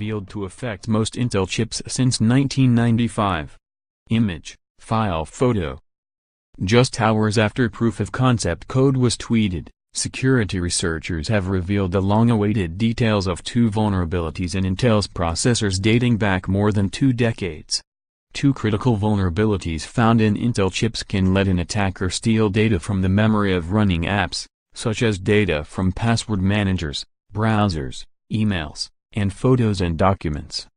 revealed to affect most Intel chips since 1995. Image, file photo. Just hours after proof-of-concept code was tweeted, security researchers have revealed the long-awaited details of two vulnerabilities in Intel's processors dating back more than 2 decades. Two critical vulnerabilities found in Intel chips can let an attacker steal data from the memory of running apps, such as data from password managers, browsers, emails, and photos and documents.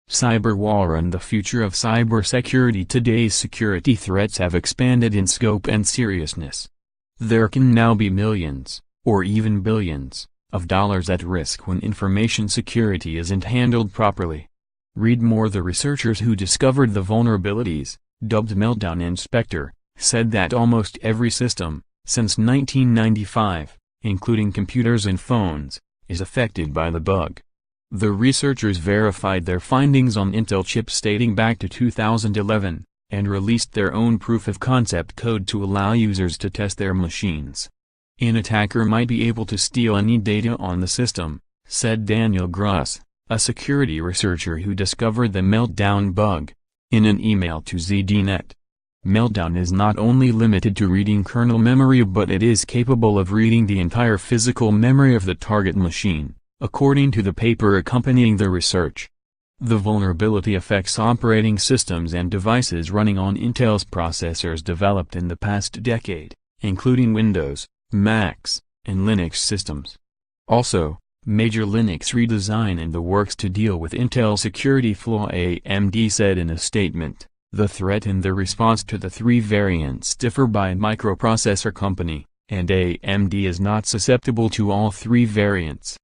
Cyberwar and the future of cybersecurity. Today's security threats have expanded in scope and seriousness. There can now be millions, or even billions, of dollars at risk when information security isn't handled properly. Read more. The researchers who discovered the vulnerabilities, dubbed Meltdown and Spectre, said that almost every system, since 1995, including computers and phones, is affected by the bug. The researchers verified their findings on Intel chips dating back to 2011, and released their own proof-of-concept code to allow users to test their machines. An attacker might be able to steal any data on the system, said Daniel Gruss, a security researcher who discovered the Meltdown bug, in an email to ZDNet. Meltdown is not only limited to reading kernel memory, but it is capable of reading the entire physical memory of the target machine, according to the paper accompanying the research. The vulnerability affects operating systems and devices running on Intel's processors developed in the past decade, including Windows, Macs, and Linux systems. Also, major Linux redesign in the works to deal with Intel security flaw, AMD said in a statement. The threat and the response to the 3 variants differ by microprocessor company, and AMD is not susceptible to all 3 variants.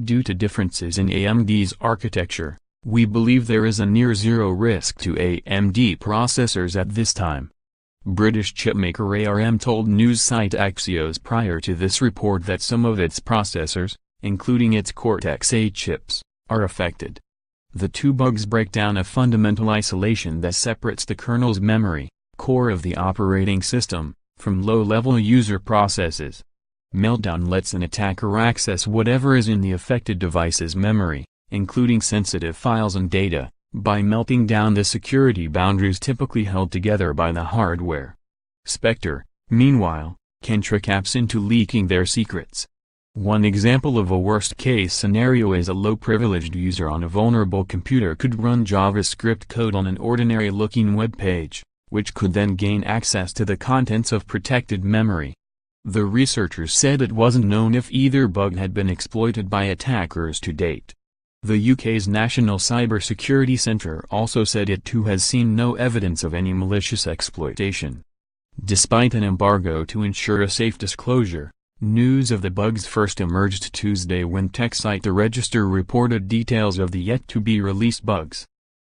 Due to differences in AMD's architecture, we believe there is a near-zero risk to AMD processors at this time. British chipmaker ARM told news site Axios prior to this report that some of its processors, including its Cortex-A chips, are affected. The 2 bugs break down a fundamental isolation that separates the kernel's memory, core of the operating system, from low-level user processes. Meltdown lets an attacker access whatever is in the affected device's memory, including sensitive files and data, by melting down the security boundaries typically held together by the hardware. Spectre, meanwhile, can trick apps into leaking their secrets. One example of a worst-case scenario is a low-privileged user on a vulnerable computer could run JavaScript code on an ordinary-looking web page, which could then gain access to the contents of protected memory. The researchers said it wasn't known if either bug had been exploited by attackers to date. The UK's National Cybersecurity Centre also said it too has seen no evidence of any malicious exploitation. Despite an embargo to ensure a safe disclosure, news of the bugs first emerged Tuesday when tech site The Register reported details of the yet-to-be-released bugs.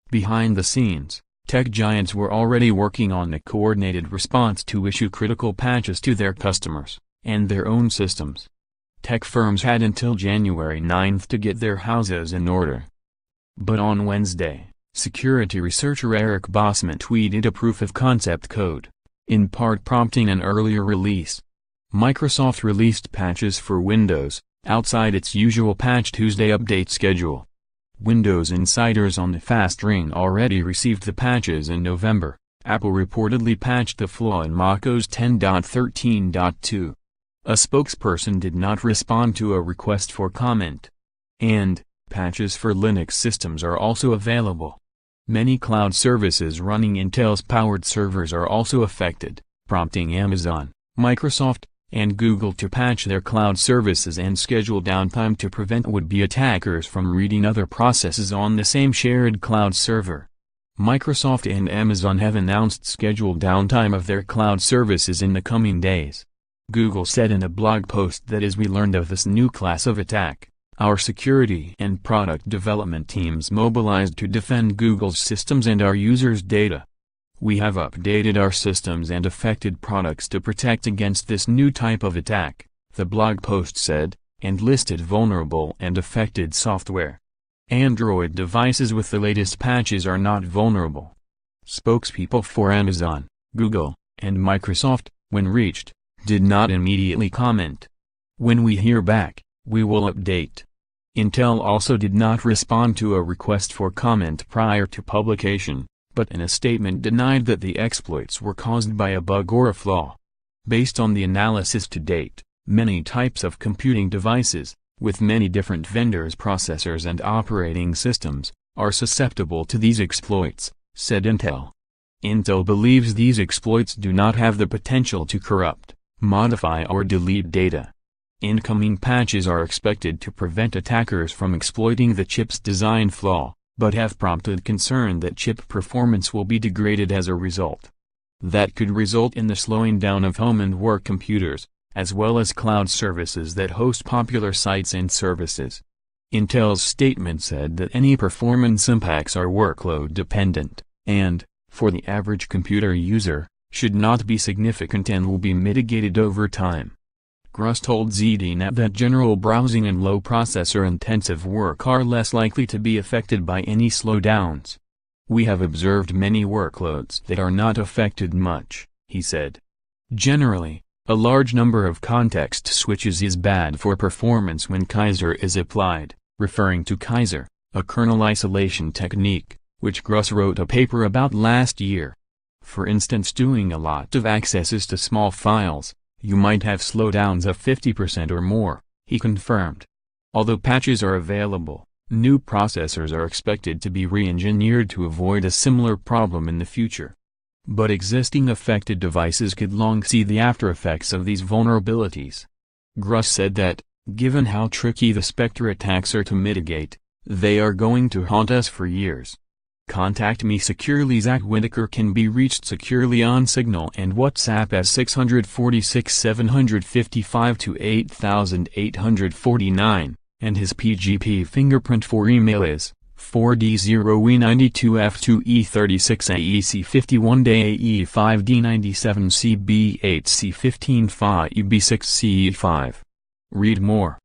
Behind the scenes, tech giants were already working on a coordinated response to issue critical patches to their customers, and their own systems. Tech firms had until January 9 to get their houses in order. But on Wednesday, security researcher Eric Bossman tweeted a proof-of-concept code, in part prompting an earlier release. Microsoft released patches for Windows, outside its usual Patch Tuesday update schedule. Windows insiders on the fast ring already received the patches in November. Apple reportedly patched the flaw in macOS 10.13.2. A spokesperson did not respond to a request for comment. And, patches for Linux systems are also available. Many cloud services running Intel's powered servers are also affected, prompting Amazon, Microsoft, and Google to patch their cloud services and schedule downtime to prevent would-be attackers from reading other processes on the same shared cloud server. Microsoft and Amazon have announced scheduled downtime of their cloud services in the coming days. Google said in a blog post that as we learned of this new class of attack, our security and product development teams mobilized to defend Google's systems and our users' data. We have updated our systems and affected products to protect against this new type of attack, the blog post said, and listed vulnerable and affected software. Android devices with the latest patches are not vulnerable. Spokespeople for Amazon, Google, and Microsoft, when reached, did not immediately comment. When we hear back, we will update. Intel also did not respond to a request for comment prior to publication, but in a statement denied that the exploits were caused by a bug or a flaw. Based on the analysis to date, many types of computing devices, with many different vendors' processors and operating systems, are susceptible to these exploits, said Intel. Intel believes these exploits do not have the potential to corrupt, modify or delete data. Incoming patches are expected to prevent attackers from exploiting the chip's design flaw, but have prompted concern that chip performance will be degraded as a result. That could result in the slowing down of home and work computers, as well as cloud services that host popular sites and services. Intel's statement said that any performance impacts are workload dependent, and, for the average computer user, should not be significant and will be mitigated over time. Gruss told ZDNet that general browsing and low processor-intensive work are less likely to be affected by any slowdowns. We have observed many workloads that are not affected much, he said. Generally, a large number of context switches is bad for performance when Kaiser is applied, referring to Kaiser, a kernel isolation technique, which Gruss wrote a paper about last year. For instance, doing a lot of accesses to small files, you might have slowdowns of 50% or more, he confirmed. Although patches are available, new processors are expected to be re-engineered to avoid a similar problem in the future. But existing affected devices could long see the aftereffects of these vulnerabilities. Gruss said that, given how tricky the Spectre attacks are to mitigate, they are going to haunt us for years. Contact me securely. Zach Whitaker can be reached securely on Signal and WhatsApp as 646 755 to 8849, and his PGP fingerprint for email is 4D0E92F2E36AEC51DAE5D97CB8C15FIB6CE5. Read more.